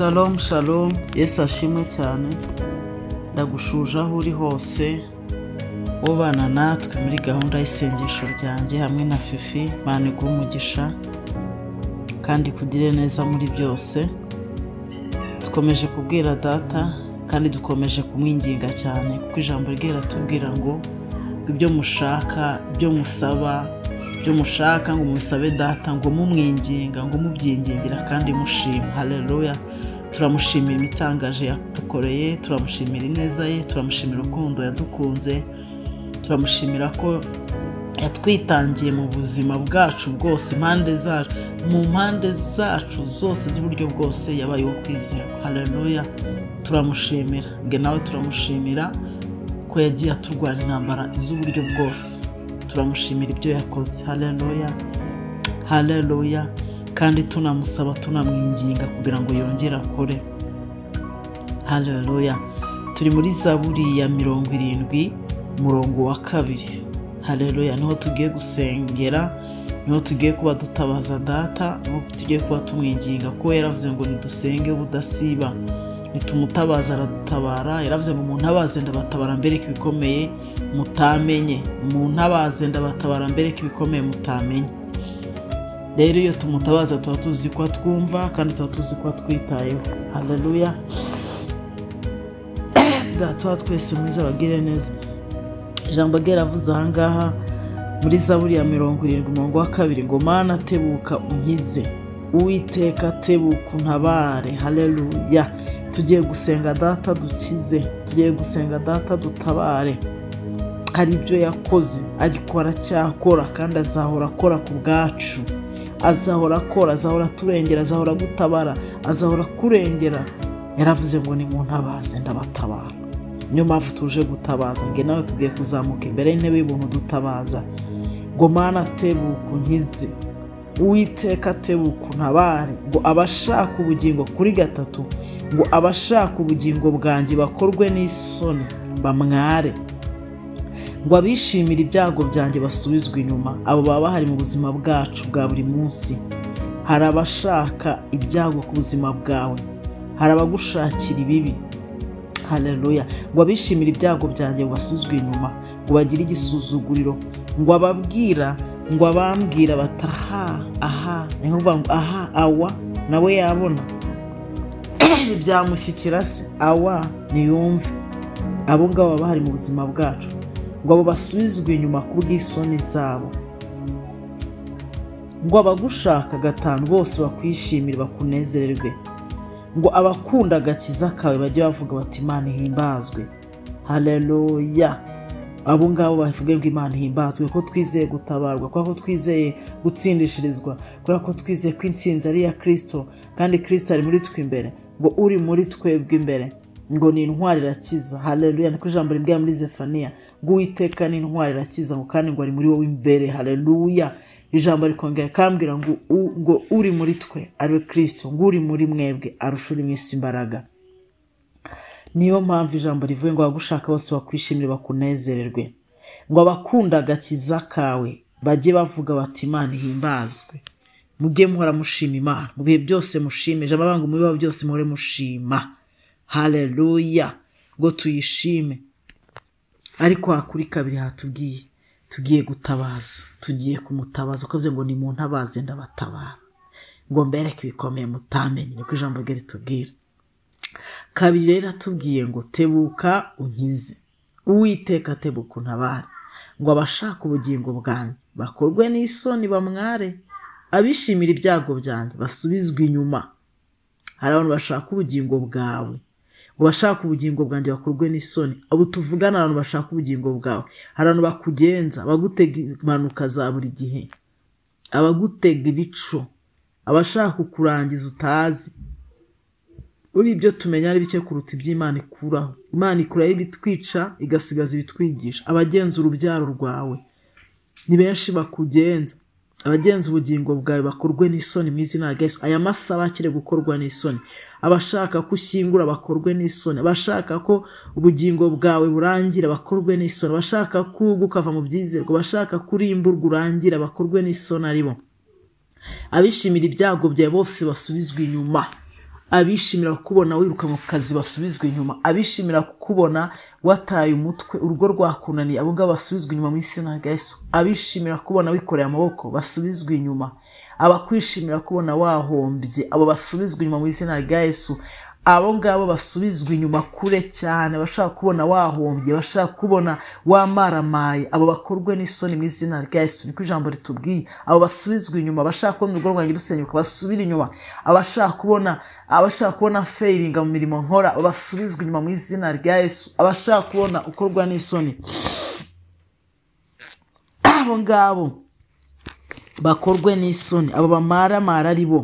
Shalom shalom, Yesu ashimwe cyane. Ndagushuje aho uri hose ubana natwe muri gahunda y'isengesho ryanjye hamwe na Fifi. Imana iguhe umugisha kandi kugire neza muri byose. Dukomeje kubwira data kandi dukomeje kumwinginga cyane, kuko ijambo ryera tubwira ngo ibyo mushaka, ibyo musaba, ibyo mushaka ngo musabe data, ngo mumwinginga, ngo mubyingingira kandi mushima. Haleluya. Turamushimira imitangaje yadukoreye, turamushimira ineza ye, turamushimira urukundo yadukunze, turamushimira ko yatwitangiye mu buzima bwacu bwose, mu mpande zacu zose z'uburyo bwose yabaye wo kwizerwa. Haleluya. Turamushimira, nge nawe turamushimira ko yagiye aturwanya intambara iz'uburyo bwose. Turamushimira ibyo yakoze. Haleluya. Haleluya. Kandi tunamusaba, tunamwinginga kugira ngo yongere akore. Haleluya. Turi muri Zaburi ya 70 umurongo wa 2. Haleluya. Niho tugiye gusengera, niho tugiye kuba dutabaza data, niho tugiye kuba tumwinginga, ko yaravuze ngo nidusenge ubudasiba, nitumutabaza aradutabara. Yaravuze ngo umuntu abaze ndabatabara mbereke ibikomeye mutamenye, umuntu abaze ndabatabara mbereke ibikomeye mutamenye. Rero iyo tumutabaza tuba tuzi ko twumva kandi tuba tuzi ko twitayeho. Haleluya. Data twese mwiza bagire neza. Ijambo ryera avuze aha ngaha muri Zaburi ya 70 umurongo wa 2 ngo Mana tebuka unkize, Uwiteka tebuka untabare. Haleluya. Tugiye gusenga data dukize, tugiye gusenga data dutabare. Hari ibyo yakoze ariko aracyakora kandi azahora akora ku bwacu. Azahora akora, azahora turengera, azahora gutabara, azahora kurengera. Yaravuze ngo ni muntu abaze ndabatabara. Niyo mpamvu tuje gutabaza, nge nawe tugiye kuzamuka imbere y'intebe y'ubuntu dutabaza ngo Mana tebuka unkize, Uwiteka tebuka untabare. Ngo abashaka ubugingo kuri 3, ngo abashaka ubugingo bwanjye bakorwe n'isoni bamware. Ngo abishimira ibyago byanjye basubizwe inyuma. Abo baba bahari mu buzima bwacu bwa buri munsi. Hari abashaka ibyago ku buzima bwawe, hari abagushakira ibibi. Haleluya. Ngo abishimira ibyago byanjye basubizwe inyuma, ngo bagire igisuzuguriro. Ngo ababwira, ngo abambwira bataha aha, ni kuvuga ngo aha awa nawe yabona byamushyikira se, awa niyumve. Abo ngabo baba bahari mu buzima bwacu, ngo abo basubizwe inyuma ku bw'isoni zabo. Ngo abagushaka 5 bose bakwishimire bakunezererwe. Ngo abakunda agakiza kawe bajye bavuga bati Imana ihimbazwe. Haleluya. Abo ngabo bavuge ngo Imana ihimbazwe, ko twizeye gutabarwa, ko twizeye gutsindishirizwa, ko twizeye ko intsinzi ari ya Kristo kandi Kristo ari muri twe imbere. Ngo uri muri twebwe imbere, ngo ni intwari irakiza. Haleluya. Niko ijambo rimbwira muri Zefaniya ngo Uwiteka ni intwari irakiza, ngo kandi ngo ari muri wowe imbere. Haleluya. Ijambo rikongera kambwira ngo uri muri twe ari we Kristo, ngo uri muri mwebwe arushura imisi imbaraga. Niyo mpamvu ijambo rivuye ngo abagushaka bose bakwishimire bakunezererwe. Ngo abakunda agakiza kawe bajye bavuga bati Imana ihimbazwe. Mujye muhora mushima Imana mu bihe byose, mushime. Ijambo rivuga ngo mu bihe byose muhore mushima. Haleluya. Ngo tuyishime. Ariko hakuri 2 hatubwiye tugiye gutabaza, tugiye kumutabaza, ko avuze ngo ni muntu abaze ndabatabara, ngo mbereke ibikomeye mutamenye. Niko ijambo rye ritubwira. 2 rero atubwiye ngo tebuka unkize, Uwiteka tebuka untabare. Ngo abashaka ubugingo bwanjye bakorwe n'isoni bamware, abishimira ibyago byanjye basubizwe inyuma. Hari abantu bashaka ubugingo bwawe, ngo bashaka ubugingo bwanjye bakorwe n'isoni. Abo tuvugana abantu bashaka ubugingo bwawe. Hari abantu bakugenza, bagutega impanuka za buri gihe, abagutega ibico, abashaka kukurangiza utazi. Uri ibyo tumenya ari bike kuruta iby'Imana ikuraho. Imana ikuraho ibitwica igasigaza ibitwigisha. Abagenza urubyaro rwawe ni benshi bakugenza. Abagenza ubugingo bwawe bakorwe n'isoni mu izina rya Yesu. Aya masaha akire gukorwa n'isoni. Abashaka kushyingura bakorwe n'isoni. Abashaka ko ubugingo bwawe burangira bakorwe n'isoni. Abashaka kugukava mu byizerwa, abashaka kurimburwa urangira bakorwe n'isoni aribo. Abishimira ibyago byawe bose basubizwe inyuma. abishimira kukubona wiruka mu kazi basubizwa inyuma, abishimira kukubona wataye umutwe urugo rwakunaniye abo ngabo basubizwa inyuma mu izina rya Yesu, abishimira kukubona wikoreye amaboko basubizwa inyuma, abakwishimira kubona wahombye abo basubizwa inyuma mu izina rya Yesu, abo ngabo basubizwa inyuma kure cyane, bashaka kubona wahombye, bashaka kubona wamaramaye, abo bakorwe n'isoni mu izina rya Yesu. Niko ijambo ritubwiye, abo basubizwa inyuma, bashaka kubona urugo rwanjye rusenyuka basubira inyuma, abashaka kubona failinga mu mirimo nkora basubizwa inyuma mu izina rya Yesu, abashaka kubona ukorwa n'isoni abo ngabo bakorwe n'isoni, abo bamaramara ari bo,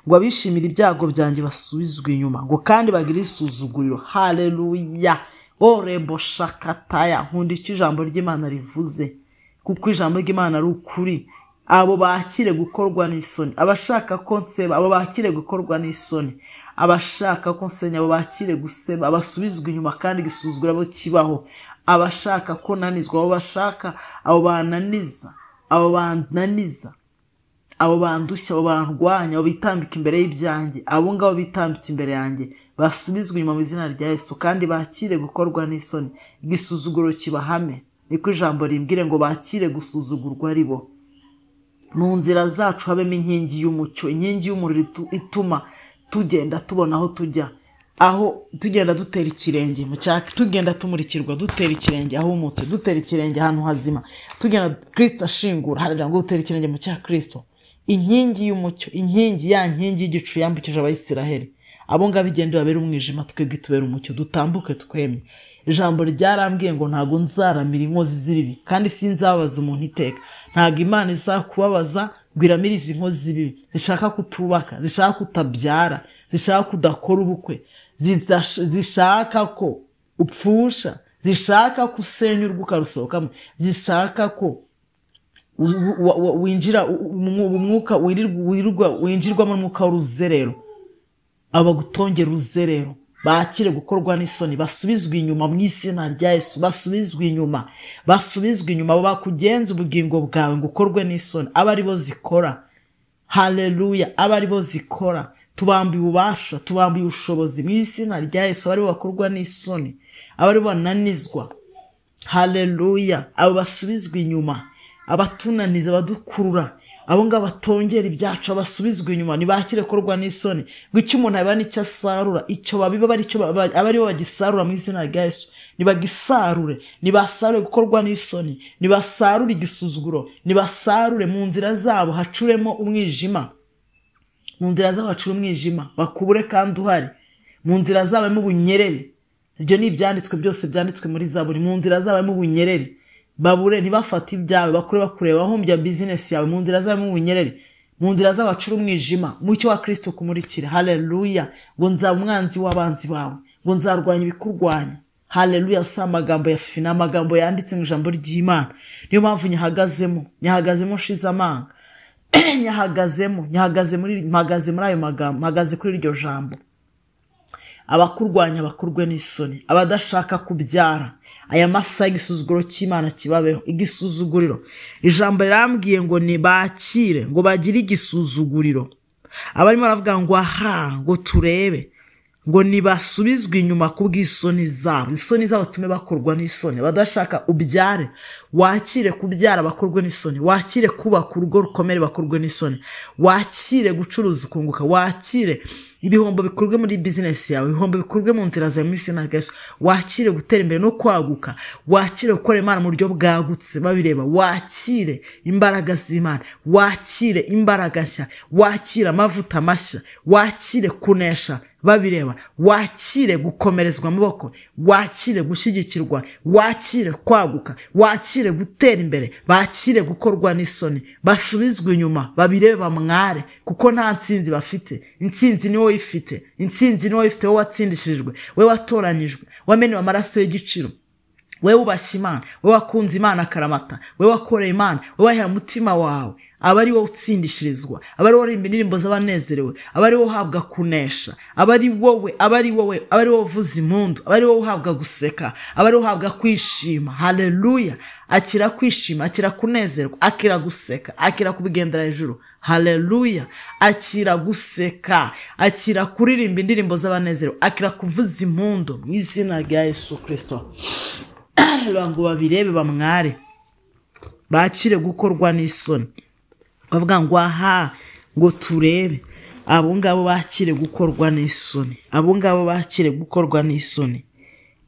ngo abishimira ibyago byanjye basubizwe inyuma, ngo kandi bagire isuzuguriro. Haleluya. Orebo shakataya. Nkunda icyo ijambo ry'Imana rivuze, kuko ijambo ry'Imana ari ukuri. Abo bakire gukorwa n'isoni, abashaka ko nseba abo bakire gukorwa n'isoni, abashaka ko nsenya abo bakire guseba, abasubizwe inyuma kandi gisuzugura abo kibaho, abashaka ko nanizwa abo bashaka, abo bananiza, abo bananiza, abo bandushya, abo bandwanya, abo bitambika imbere y'ibyanjye, abo ngabo bitambitse imbere yanjye basubizwe inyuma mu izina rya Yesu, kandi bakire gukorwa n'isoni, igisuzuguro kibahame. Niko ijambo rimbwire ngo bakire gusuzugurwa ari bo. Mu nzira zacu habemo inkingi y'umucyo, inkingi y'umuriro ituma tugenda tubona aho tujya, aho tugenda dutera ikirenge mu cyaka, tugenda tumurikirwa, dutera ikirenge ahumutse, dutera ikirenge ahantu hazima, tugenda Kristo ashingura, haleluya, ngo dutera ikirenge mu cya Kristo. Inkingi y'umucyo, inkingi ya nkingi y'igicu yambukije Abayisiraheli, abo ngabo igenda babera umwijima, twebwe tubera umucyo, dutambuke twemye. Ijambo ryarambwiye ngo ntago nzaramira inkozi z'ibibi, kandi sinzababaza umuntu iteka. Ntago Imana izakubabaza ngo iramirize inkozi z'ibibi zishaka kutubaka, zishaka kutabyara, zishaka kudakora ubukwe, zishaka ko upfusha, zishaka kusenya urugo ukarusohokamo, zishaka ko winjira umwuka winjirwamo n'umwuka w'uruzerero, abagutongera uruzerero bakire gukorwa n'isoni, basubizwe inyuma mu izina rya Yesu, basubizwe inyuma, basubizwe inyuma, abo bakugenza ubugingo bwawe ngo ukorwe n'isoni, aba ari bo zikora. Haleluya. Aba ari bo zikora, tubambiye ububasha, tubambiye ubushobozi mu izina rya Yesu, aba ari bo bakorwa n'isoni, aba ari bo bananizwa. Haleluya. Abo basubizwe inyuma, abatunaniza, abadukurura, abo ngabo batongera ibyacu, abasubizwe inyuma, nibakire korwa n'isoni, ngo icyo umuntu abana icyo asarura, icyo babiba aba ari bo bagisarura mu izina rya Yesu. Nibagisarure, nibasarure gukorwa n'isoni, nibasarure igisuzuguro, nibasarure mu nzira zabo hacuremo umwijima, mu nzira zabo hacure umwijima, bakubure kandi uhari, mu nzira zabo mu bunyerere. Ibyo ni ibyanditswe byose byanditswe muri Zaburi. Mu nzira zabo mu bunyerere, babure ntibafate ibyawe, bakureba bahombya business yawe, mu nzira zabo mu bunyerere, mu nzira zabo hacure umwijima, mu cyo wa Kristo kumurikira. Haleluya. Ngo nzaba umwanzi w'abanzi bawe, ngo nzarwanya ibikurwanya. Haleluya. Si amagambo ya fina, amagambo yanditse mu ijambo ry'Imana. Niyo mpamvu nyahagazemo shize amanga, mpagaze muri ayo magambo, mpagaze kuri iryo jambo. Abakurwanya bakurwe n'isoni, abadashaka kubyara, aya masaha igisuzuguro cy'Imana kibabeho, igisuzuguriro. Ijambo rirambwiye ngo nibakire, ngo bagire igisuzuguriro. Abarimo baravuga ngo aha, ngo turebe, ngo nibasubizwe inyuma kubw'isoni zabo. Isoni zabo zitume bakorwa n'isoni. Badashaka ubyare, wakire kubyara bakorwe n'isoni, wakire kubaka urugo rukomere bakorwe n'isoni, wakire gucuruza ukunguka, wakire ibihombo bikorwe muri business yawe, ibihombo bikorwe mu nzira za misi na Yesu, wakire gutera imbere no kwaguka, wakire gukora Imana mu buryo bwagutse babireba, wakire imbaraga z'Imana, wakire imbaraga nshya, wakire amavuta mashya, wakire kunesha babireba, wakire gukomerezwa amaboko, wakire gushyigikirwa, wakire kwaguka, wakire gutera imbere, bakire gukorwa n'isoni, basubizwe inyuma, babirebe bamware, kuko nta nsinzi bafite. Insinzi ni wowe ifite, insinzi ni wowe ifite, wowe watsindishirijwe, wowe watoranyijwe, wamenewe amaraso y'igiciro. we wubashye Imana, we wakunze Imana akaramata, we wakoreye Imana, we wahiye umutima wawe, aba ari wowe utsindishirizwa, aba ari wowe uririmba indirimbo z'abanezerewe, aba ari wowe uhabwa kunesha, aba ari wowe uvuza impundu, aba ari wowe uhabwa guseka, aba ari wowe uhabwa kwishima. Haleluya! Akira kwishima, akira kunezerwa, akira guseka, akira kubigendera hejuru. Haleluya! Akira guseka, akira kuririmba indirimbo z'abanezerewe, akira kuvuza impundu mu izina rya Yesu Kristo. Ngo babirebe bamware, bakire gukorwa n'isoni. Bavuga ngo aha, ngo turebe. Abo ngabo bakire gukorwa n'isoni, abo ngabo bakire gukorwa n'isoni,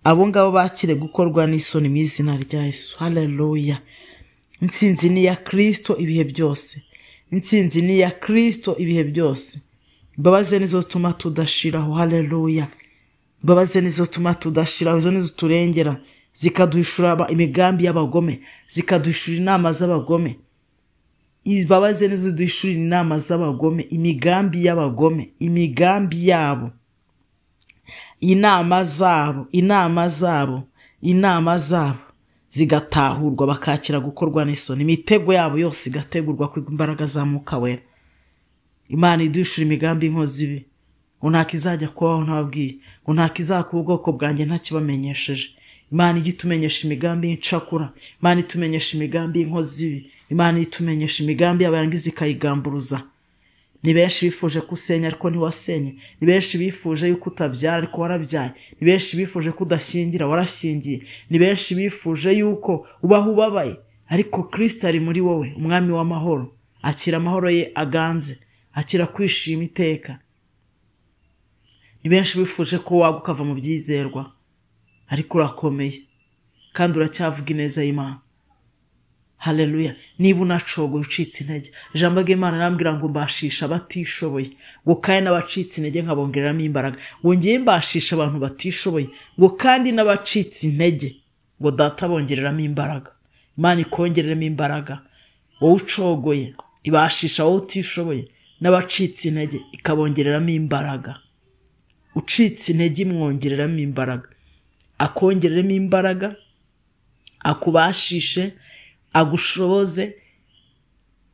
abo ngabo bakire gukorwa n'isoni mu izina rya Yesu. Haleluya! Intsinzi ni ya Kristo ibihe byose, intsinzi ni ya Kristo ibihe byose. Imbabazi nizo tuma tudashiraho. Haleluya! Imbabazi nizo tuma tudashiraho, izo nizo turengera, zikaduhishura imigambi y'abagome, zikaduhishura inama z'abagome. Imbabazi nizo duhishura inama z'abagome, imigambi y'abagome, imigambi yabo, inama zabo zigatahurwa, bakakira gukorwa n'isoni. Imitego yabo yose igategurwa kwigwa imbaraga za Mwuka Wera. Imana iduhishura imigambi y'inkozi ibi, ngo ntakizajya kubaho ntababwiye, ngo ntakizakuba ubwoko bwanjye ntakibamenyesheje. Imana ijya itumenyesha imigambi y'incakura, Imana itumenyesha imigambi y'inkozi ibi, Imana itumenyesha imigambi y'abarangiza ikayigamburuza. Ni benshi bifuje kusenya ariko ntiwasenye, ni benshi bifuje yuko utabyara ariko warabyaye, ni benshi bifuje ko udashyingira warashyingiye, ni benshi bifuje yuko ubaho ubabaye ariko Kristo ari muri wowe, umwami w'amahoro. Akira amahoro ye aganze, akira kwishima iteka. Ni benshi bifuje ko waguka ukava mu byizerwa ariko urakomeye kandi uracyavuga ineza y'Imana. Haleluya! Niba unacogoye ucitse intege, ijambo ry'Imana rambwira ngo mbashisha abatishoboye, ngo kandi n'abacitse intege nkabongereramo imbaraga. Ngo ngiye mbashisha abantu batishoboye, ngo kandi n'abacitse intege ngo data bongereramo imbaraga. Imana ikongereramo imbaraga. Wowe ucogoye ibashisha wowe utishoboye, n'abacitse intege ikabongereramo imbaraga. Ucitse intege imwongereramo imbaraga, akongereramo imbaraga, akubashishe, agushoboze,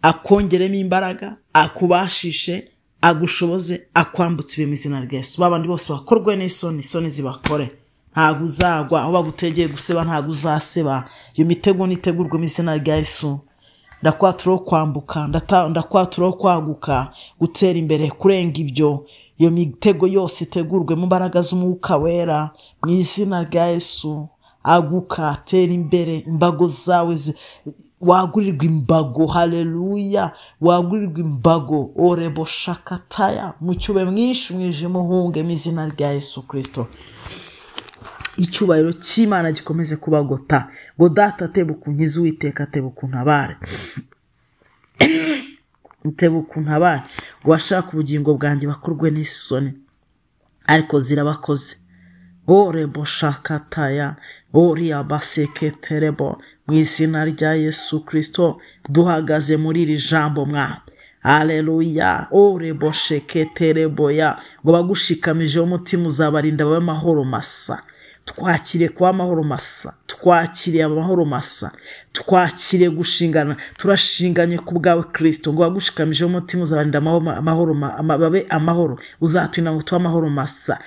akongeremo imbaraga, akubashishe, agushoboze, akwambutse ibe mu izina rya Yesu. Babandi bose bakorwe n'isoni, isoni zibakore. Ntabwo uzagwa aho bagutegeye guseba, ntabwo uzaseba. Iyo mitego nitegurwe mu izina rya Yesu. Ndakwatura kwambuka, ndakwatura kwaguka, gutera imbere, kurenga ibyo. Iyo mitego yose itegurwe mu mbaraga z'Umwuka Wera mu izina rya Yesu. Aguka, tera imbere, imbago zawe wagurirwa imbago. Haleluya! Wagurirwa imbago. Orebo shakataya, mucyube mwinshi umwijima uhunge mu izina rya Yesu Kristo. Icyubahiro cy'Imana gikomeze kubagota. Ngo data tebuka unkize, Uwiteka tebuka untabare. Tebuka untabare. Ngo bashaka ubugingo bwanjye bakorwe n'isoni ariko zirabakoze. Orebo shakataya, Oria baseketerebo, mu izina rya Yesu Kristo duhagaze muri iri jambo mwana. Haleluya! Orebo sheketerebo ya, ngo bagushikamije umutima uzabarinda babe amahoro masa. Twakire kwa amahoro masa, twakire amahoro masa, twakire gushingana, turashinganye ku bwawe Kristo. Ngo bagushikamije umutima uzabarinda babe amahoro, uzatwina ngo tuba amahoro masa.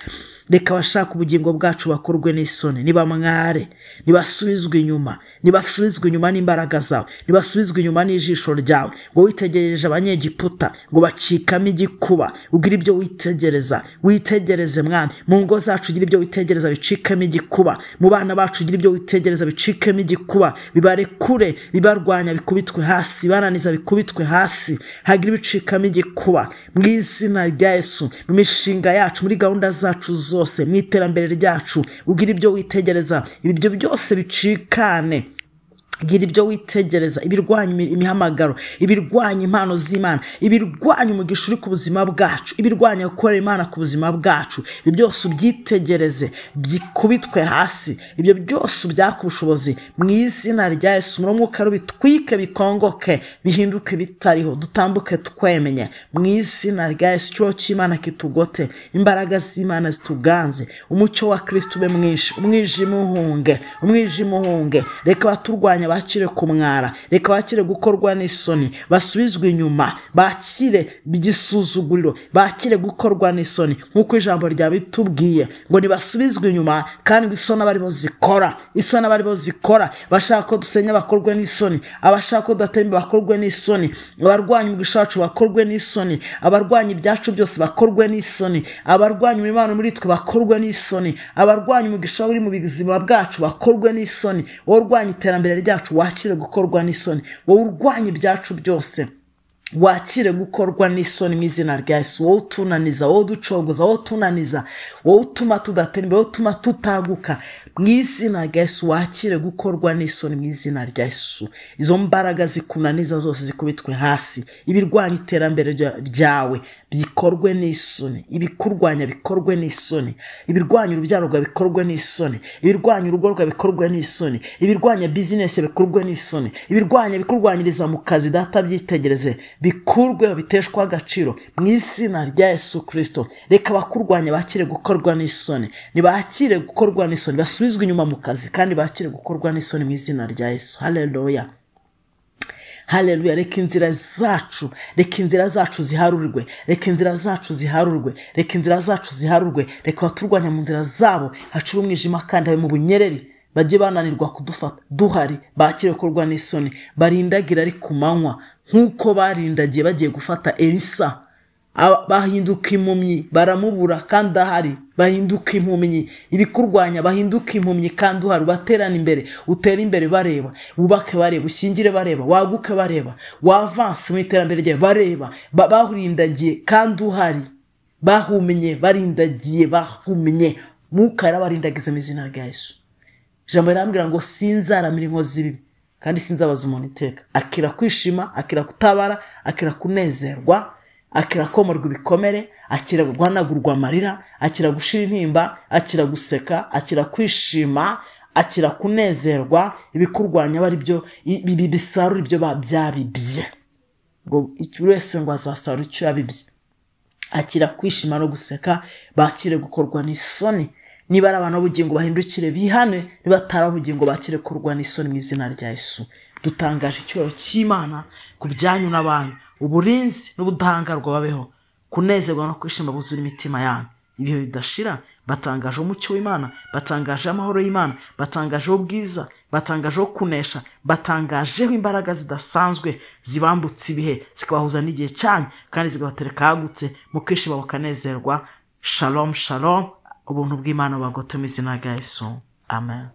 Reka bashaka ubugingo bwacu bakorwe n'isoni, nibamware, nibasubizwe inyuma n'imbaraga zawe, nibasubizwe inyuma n'ijisho ryawe. Ngo witegereje abanyegiputa, ngo bacikamo igikuba. Ugira ibyo witegereze mwana. Mu ngo zacu ugira ibyo witegereza bicikamo igikuba, mu bana bacu ugira ibyo witegereza bicikamo igikuba. Bibarekure, bibarwanya bikubitwe hasi, bananiza bikubitwe hasi, hagira ibicikamo igikuba mu izina rya Yesu. Mu mishinga yacu, muri gahunda zacu zose, mu iterambere ryacu ugira ibyo witegereza, ibyo byose bicikane. gira ibyo witegereza, ibirwanya imihamagaro, ibirwanya impano z'Imana, ibirwanya umugisha uri ku buzima bwacu, ibirwanya gukora Imana ku buzima bwacu. Ibi byose ubyitegereze, byikubitwe hasi, ibyo byose ubyaka ubushobozi mu izina rya Yesu. Umwuka rubitwike, bikongoke, bihinduke bitariho, dutambuke twemenye mu izina rya Yesu. Icyuho cy'Imana kitugote, imbaraga z'Imana zituganze, umucyo wa Kristo ube mwinshi, umwijima uhunge. Reka baturwanya bakire kumwara, reka bakire gukorwa n'isoni, basubizwe inyuma, bakire bigisuzuguriro, bakire gukorwa n'isoni, nk'uko ijambo rya bitubwiye ngo nibasubizwe inyuma, kandi isoni abari bo zikora, bashaka ko dusenya bakorwe n'isoni, abashaka ko dutemba bakorwe n'isoni, abarwanya umugisha wacu bakorwe n'isoni, abarwanya ibyacu byose bakorwe n'isoni, abarwanya imibano muri twe bakorwe n'isoni, abarwanya umugisha uri mu buzima bwacu bakorwe n'isoni. Wowe urwanya iterambere ryacu wakire gukorwa n'isoni, wowe urwanya ibyacu byose wakire gukorwa n'isoni mu izina rya Yesu. Wowe utunaniza, wowe uducogoza, wowe utunaniza, wowe utuma tudatemba, wowe utuma tutaguka, mu izina rya Yesu wakire gukorwa n'isoni mu izina rya Yesu. Izo mbaraga zikunaniza zose zikubitwe hasi, ibirwanya iterambere ryawe bikorwe n'isoni, ibikurwanya bikorwe n'isoni, ibirwanya urubyaro rwawe bikorwe n'isoni, ibirwanya urugo rwawe bikorwe n'isoni, ibirwanya business bikorwe n'isoni, ibirwanya bikurwanyiriza mu kazi data byitegereze, bikurwe biteshwa agaciro mu izina rya Yesu Kristo. Reka bakurwanya bakire gukorwa n'isoni, nibakire gukorwa n'isoni, basubizwe inyuma mu kazi, kandi bakire gukorwa n'isoni mu izina rya Yesu. Haleluya. Haleluya. Reka inzira zacu ziharurwe, reka baturwanya mu nzira zabo hacura umwijima kandi abe mu bunyereri, bajye bananirwa kudufata duhari, bakire gukorwa n'isoni, barindagira ari ku manywa nk'uko barindagiye bagiye gufata Elisa, bahinduka impumyi baramubura kandi ahari, bahinduka impumyi, ibikurwanya bahinduka impumyi kandi uhari, baterana imbere, utera imbere bareba, wubake bareba, ushyingire bareba, waguke bareba, wavanse mu iterambere ryawe bareba, bahurindagiye kandi uhari, bahumye barindagiye, Mwuka yarabarindagiza mu izina rya Yesu. Ijambo rirambwira ngo sinzaramira inkozi z'ibibi kandi sinzabaza umuntu iteka. Akira kwishima, akira kutabara, akira kunezerwa, akira komorwa ibikomere, akira guhanagurwa amarira, akira gushira intimba, akira guseka, akira kwishima, akira kunezerwa. Ibikurwanya bari byo bisarura ibyo babyabibye, ngo buri wese ngo azasarura icyo yabibye. Akira kwishima no guseka, bakire gukorwa n'isoni. Niba ari abantu b'ubugingo bahindukire bihane, niba atari ab'ubugingo bakire gukorwa n'isoni mu izina rya Yesu. Dutangaje icyubahiro cy'Imana ku byanyu n'abanyu, uburinzi n'ubudahangarwa babeho, kunezerwa no kwishima buzura imitima yanyu ibihe bidashira. Batangaje umucyo w'Imana, batangaje amahoro y'Imana, batangaje ubwiza, batangaje kunesha, batangaje imbaraga zidasanzwe zibambutse ibihe, zikabahuza n'igihe cyanyu kandi zigabatereka hagutse mu kwishima bakanezerwa. Shalom shalom. Ubuntu bw'Imana bubagote mu izina rya Yesu. Amen.